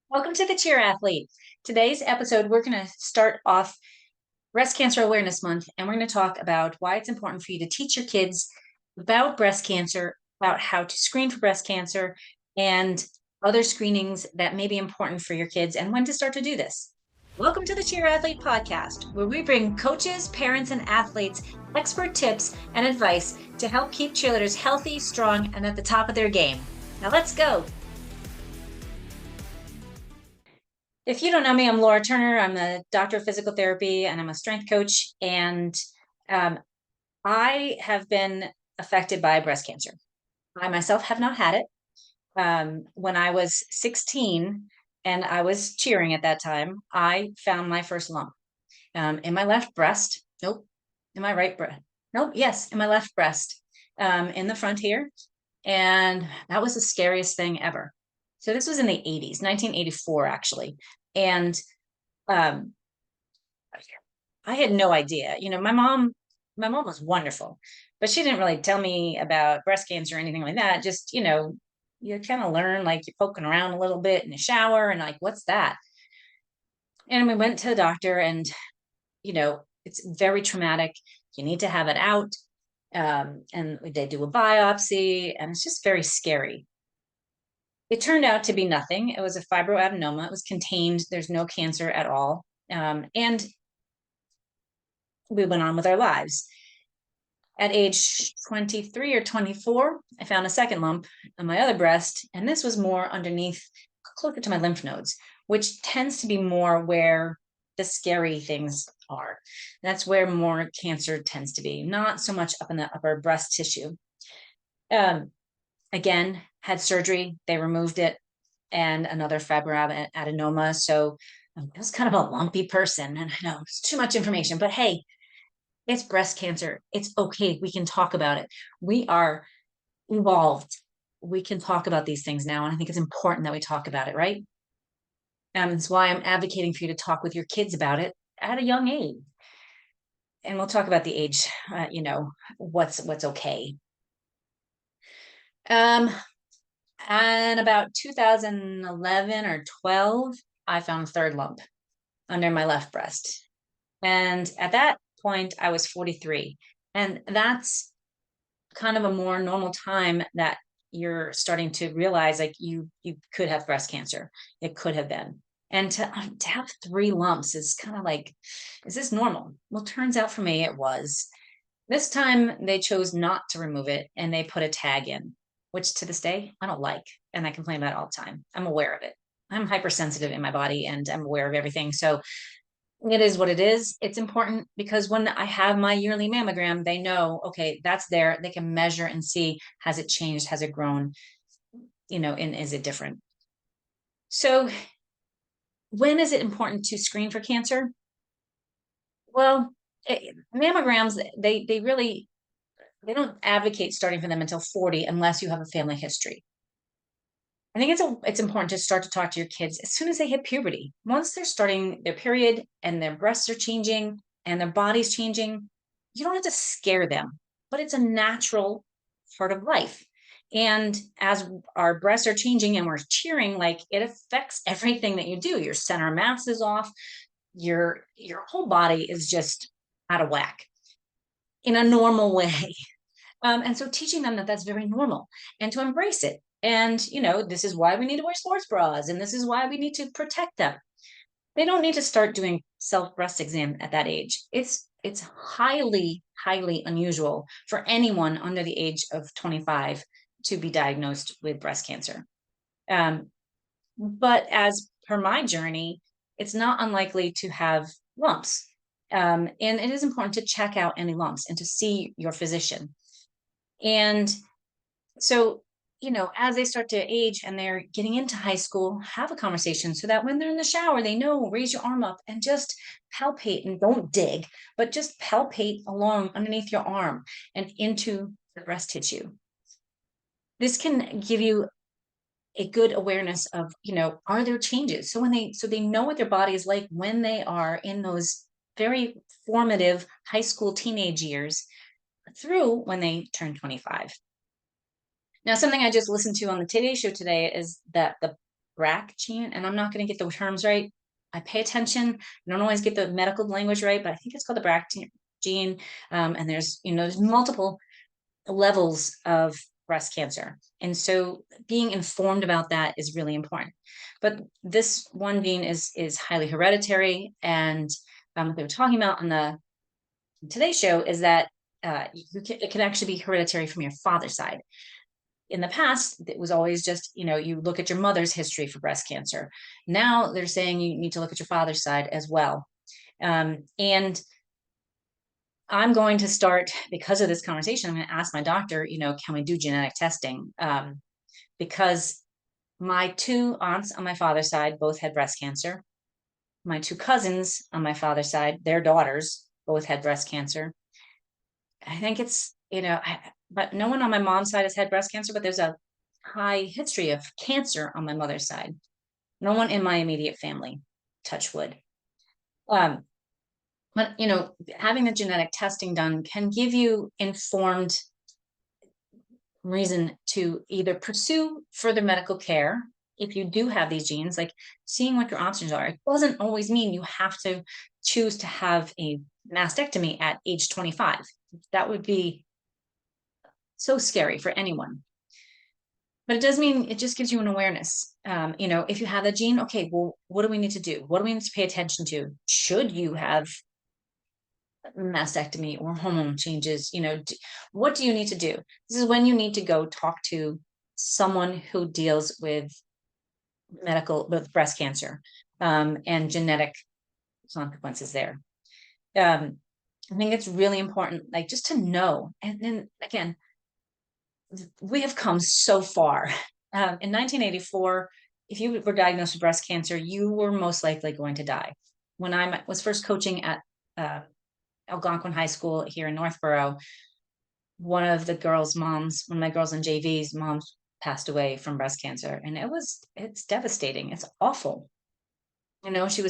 Welcome to the Cheer Athlete. Today's episode, we're going to start off Breast Cancer Awareness Month, and we're going to talk about why it's important for you to teach your kids about breast cancer, about how to screen for breast cancer, and other screenings that may be important for your kids, and when to start to do this. Welcome to the Cheer Athlete Podcast, where we bring coaches, parents, and athletes expert tips and advice to help keep cheerleaders healthy, strong, and at the top of their game. Now let's go. If you don't know me, I'm Laura Turner. I'm a doctor of physical therapy and I'm a strength coach. And um, I have been affected by breast cancer. I myself have not had it. When I was 16 and I was cheering at that time, I found my first lump in my left breast. Nope. In my right breast. Nope. Yes. In my left breast, in the front here. And that was the scariest thing ever. So this was in the 80s, 1984, actually. And um, I had no idea. My mom was wonderful, but she didn't really tell me about breast cancer or anything like that. Just, you kind of learn like you're poking around a little bit in the shower and like, what's that? And we went to the doctor and, it's very traumatic. You need to have it out. And they do a biopsy and it's just very scary. It turned out to be nothing. It was a fibroadenoma. It was contained. There's no cancer at all. And we went on with our lives. At age 23 or 24, I found a second lump on my other breast, and this was more underneath, closer to my lymph nodes, which tends to be more where the scary things are. That's where more cancer tends to be, not so much up in the upper breast tissue. Um, Again, had surgery, they removed it, and another fibroadenoma. So I was kind of a lumpy person, and I know it's too much information, but hey, it's breast cancer. It's okay. We can talk about it. We are evolved. We can talk about these things now. And I think it's important that we talk about it, right? It's why I'm advocating for you to talk with your kids about it at a young age. And we'll talk about the age, what's okay. Um, and about 2011 or 12, I found a third lump under my left breast. And at that point, I was 43. And that's kind of a more normal time that you're starting to realize like you could have breast cancer. It could have been. And to have three lumps is kind of like, is this normal? Well, turns out for me it was. This time they chose not to remove it and they put a tag in, which to this day I don't like. And I complain about it all the time. I'm aware of it. I'm hypersensitive in my body and I'm aware of everything. So it is what it is. It's important because when I have my yearly mammogram, they know, okay, that's there. They can measure and see, has it changed? Has it grown? And is it different? So when is it important to screen for cancer? Well, mammograms, they really, they don't advocate starting for them until 40 unless you have a family history. I think it's important to start to talk to your kids as soon as they hit puberty. Once they're starting their period and their breasts are changing and their body's changing, you don't have to scare them, but it's a natural part of life. And as our breasts are changing and we're cheering, like it affects everything that you do. Your center of mass is off, your whole body is just out of whack in a normal way. And so teaching them that that's very normal and to embrace it. And, this is why we need to wear sports bras and this is why we need to protect them. They don't need to start doing self breast exam at that age. It's highly, highly unusual for anyone under the age of 25 to be diagnosed with breast cancer. But as per my journey, it's not unlikely to have lumps. And it is important to check out any lumps and to see your physician. And so, as they start to age and they're getting into high school, have a conversation so that when they're in the shower, they know, raise your arm up and just palpate and don't dig, but just palpate along underneath your arm and into the breast tissue. This can give you a good awareness of, are there changes? So they know what their body is like when they are in those very formative high school teenage years through when they turn 25. Now, something I just listened to on the Today Show today is that the BRCA gene, and I'm not going to get the terms right. I pay attention. I don't always get the medical language right, but I think it's called the BRCA gene. And there's multiple levels of breast cancer. And so being informed about that is really important. But this one gene is highly hereditary. And what they were talking about on the today's show is that it can actually be hereditary from your father's side. In the past, it was always just, you look at your mother's history for breast cancer. Now they're saying you need to look at your father's side as well. And I'm going to start, because of this conversation, I'm going to ask my doctor, can we do genetic testing? Because my two aunts on my father's side both had breast cancer. My two cousins on my father's side, their daughters both had breast cancer. I think it's, but no one on my mom's side has had breast cancer, but there's a high history of cancer on my mother's side. No one in my immediate family, touch wood. But having the genetic testing done can give you informed reason to either pursue further medical care if you do have these genes, like seeing what your options are. It doesn't always mean you have to choose to have a mastectomy at age 25. That would be so scary for anyone. But it does mean it just gives you an awareness. If you have a gene, okay, well, what do we need to do? What do we need to pay attention to? Should you have mastectomy or hormone changes? What do you need to do? This is when you need to go talk to someone who deals with breast cancer, and genetic consequences there. I think it's really important, like, just to know. And then again, we have come so far. In 1984, if you were diagnosed with breast cancer, you were most likely going to die. When I was first coaching at Algonquin High School here in Northborough, one of my girls in JV's moms passed away from breast cancer, and it's devastating. It's awful. She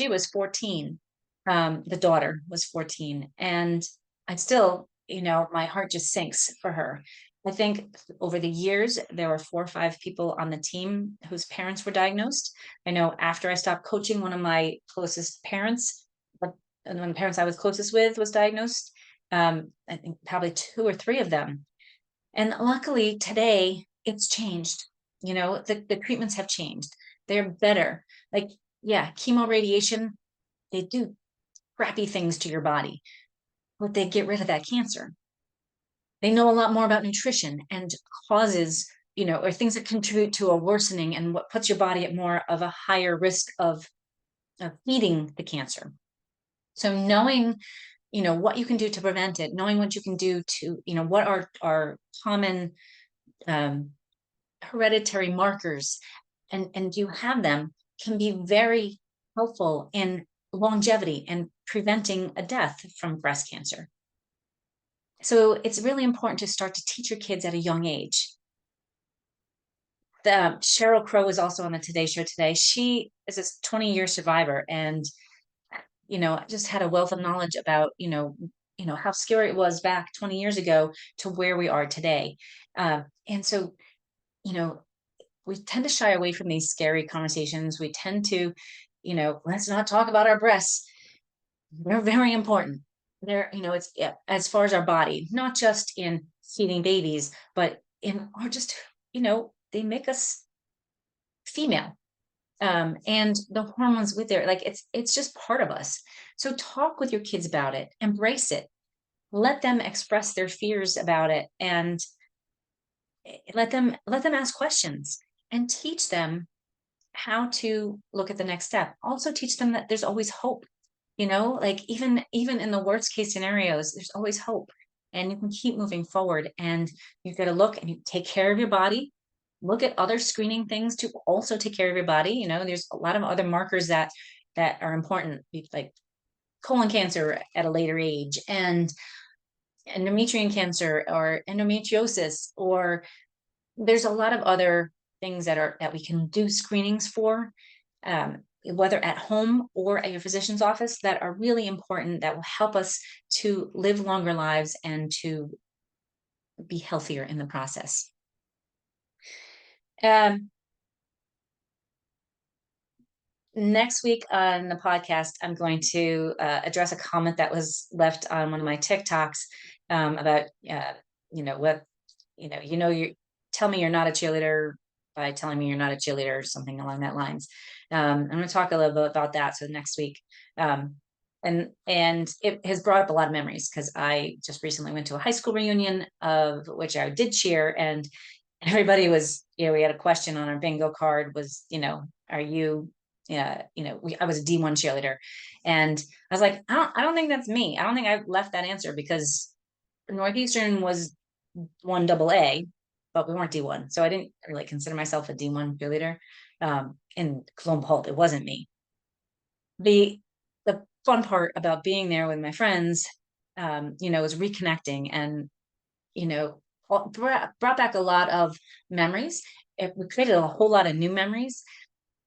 was 14. The daughter was 14, and I still, my heart just sinks for her. I think over the years, there were 4 or 5 people on the team whose parents were diagnosed. I know after I stopped coaching, one of my closest parents, and one of the parents I was closest with, was diagnosed. I think probably 2 or 3 of them. And luckily today it's changed. The treatments have changed. They're better. Like, yeah, chemo radiation, they do crappy things to your body, but they get rid of that cancer. They know a lot more about nutrition and causes, or things that contribute to a worsening, and what puts your body at more of a higher risk of feeding the cancer. So knowing, what you can do to prevent it, knowing what you can do to, what are common hereditary markers, and you have them, can be very helpful in longevity and preventing a death from breast cancer. So it's really important to start to teach your kids at a young age. Cheryl Crow was also on the Today Show today. She is a 20-year survivor, and just had a wealth of knowledge about how scary it was back 20 years ago to where we are today. And so we tend to shy away from these scary conversations. We tend to, let's not talk about our breasts. They're very important. It's as far as our body, not just in feeding babies, but they make us female. And the hormones with there, like, it's just part of us. So talk with your kids about it, embrace it, let them express their fears about it, and let them ask questions, and teach them how to look at the next step. Also teach them that there's always hope. Like, even in the worst case scenarios, there's always hope, and you can keep moving forward. And you've got to look and you take care of your body. Look at other screening things to also take care of your body. There's a lot of other markers that are important, like colon cancer at a later age, and endometrial cancer, or endometriosis, or there's a lot of other things that we can do screenings for, whether at home or at your physician's office, that are really important, that will help us to live longer lives and to be healthier in the process. next week on the podcast, I'm going to address a comment that was left on one of my TikToks about, what, you tell me you're not a cheerleader by telling me you're not a cheerleader, or something along that lines. I'm going to talk a little bit about that. So next week. Um, and it has brought up a lot of memories because I just recently went to a high school reunion of which I did cheer, and everybody was, we had a question on our bingo card was, are you, yeah, I was a D1 cheerleader. And I was like, I don't think that's me. I don't think I left that answer because Northeastern was 1AA, but we weren't D1. So I didn't really consider myself a D1 cheerleader. And lo and behold, it wasn't me. The fun part about being there with my friends, was reconnecting and, you know, brought back a lot of memories. It we created a whole lot of new memories.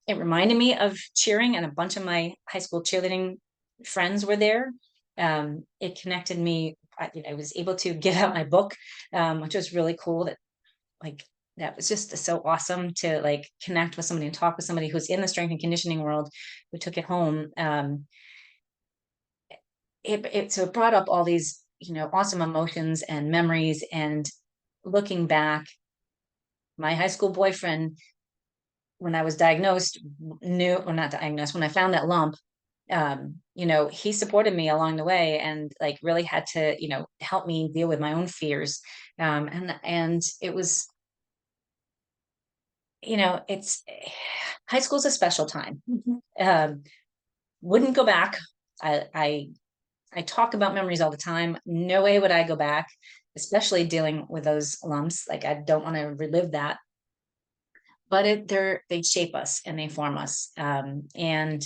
It reminded me of cheering, and a bunch of my high school cheerleading friends were there. It connected me. I was able to get out my book, which was really cool. Like that was just so awesome to like connect with somebody and talk with somebody who's in the strength and conditioning world who took it home. So it brought up all these awesome emotions and memories. And looking back, my high school boyfriend, when I was diagnosed, knew, or not diagnosed, when I found that lump, he supported me along the way and like really had to, help me deal with my own fears. And it was, it's high school's a special time. Wouldn't go back. I talk about memories all the time. No way would I go back, especially dealing with those lumps. Like I don't want to relive that. But they shape us and they form us. And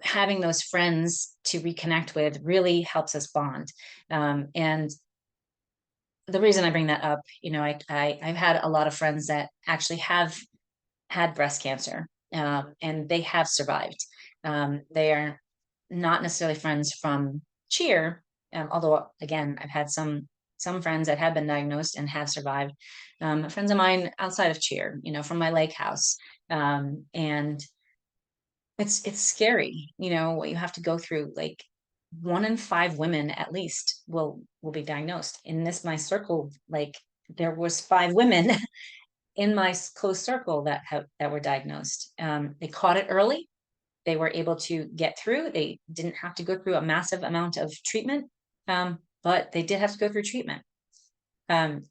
having those friends to reconnect with really helps us bond. And the reason I bring that up, I've had a lot of friends that actually have had breast cancer, and they have survived. They are not necessarily friends from cheer, although again, I've had some friends that have been diagnosed and have survived. Friends of mine outside of cheer, from my lake house, and it's scary, what you have to go through. Like 1 in 5 women at least will be diagnosed. In this my circle, like there was 5 women in my close circle that were diagnosed. They caught it early. They were able to get through. They didn't have to go through a massive amount of treatment, but they did have to go through treatment. Um,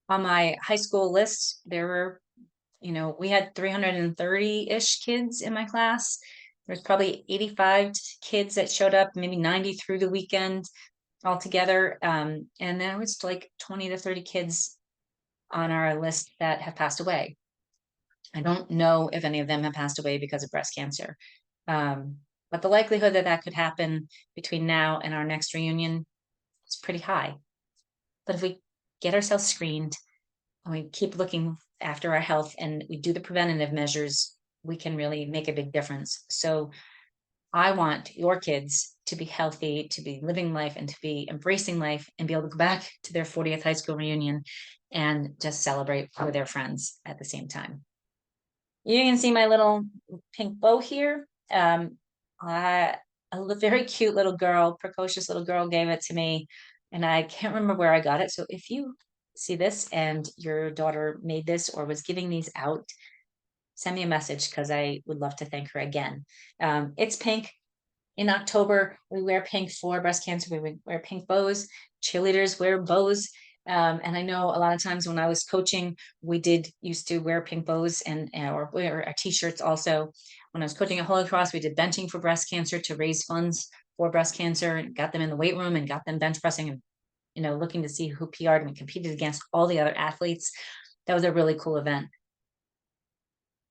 on my high school list, there were, we had 330-ish kids in my class. There's probably 85 kids that showed up, maybe 90 through the weekend altogether. And there was like 20 to 30 kids on our list that have passed away. I don't know if any of them have passed away because of breast cancer. But the likelihood that that could happen between now and our next reunion is pretty high. But if we get ourselves screened and we keep looking after our health and we do the preventative measures, we can really make a big difference. So I want your kids to be healthy, to be living life, and to be embracing life and be able to go back to their 40th high school reunion and just celebrate with their friends at the same time. You can see my little pink bow here. A very cute little girl, precocious little girl gave it to me, and I can't remember where I got it. So if you see this and your daughter made this or was giving these out, send me a message because I would love to thank her again. It's pink. In October, we wear pink for breast cancer. We wear pink bows. Cheerleaders wear bows. And I know a lot of times when I was coaching, we did used to wear pink bows and or wear our t-shirts also. When I was coaching at Holy Cross, we did benching for breast cancer to raise funds for breast cancer and got them in the weight room and got them bench pressing and looking to see who PR'd and competed against all the other athletes. That was a really cool event.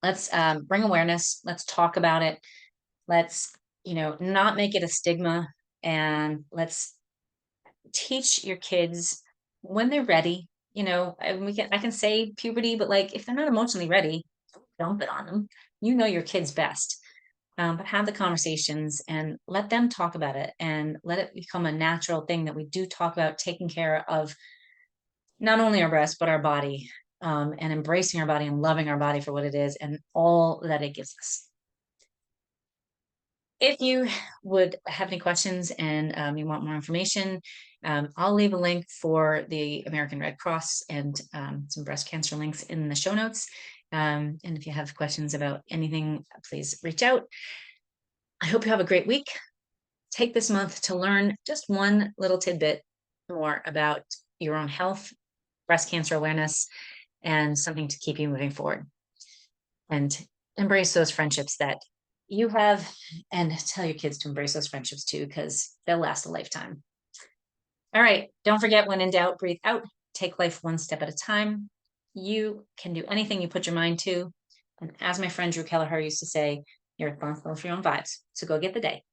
Let's bring awareness. Let's talk about it. Let's not make it a stigma, and let's teach your kids when they're ready. I can say puberty, but like if they're not emotionally ready, don't dump it on them. Your kids best. But have the conversations and let them talk about it and let it become a natural thing that we do talk about taking care of not only our breasts, but our body. and embracing our body and loving our body for what it is and all that it gives us. If you would have any questions and you want more information, I'll leave a link for the American Red Cross and some breast cancer links in the show notes. And if you have questions about anything, please reach out. I hope you have a great week. Take this month to learn just one little tidbit more about your own health, breast cancer awareness, and something to keep you moving forward. And embrace those friendships that you have, and tell your kids to embrace those friendships too, because they'll last a lifetime. All right. Don't forget, when in doubt, breathe out. Take life one step at a time. You can do anything you put your mind to. And as my friend Drew Kelleher used to say, you're responsible for your own vibes. So go get the day.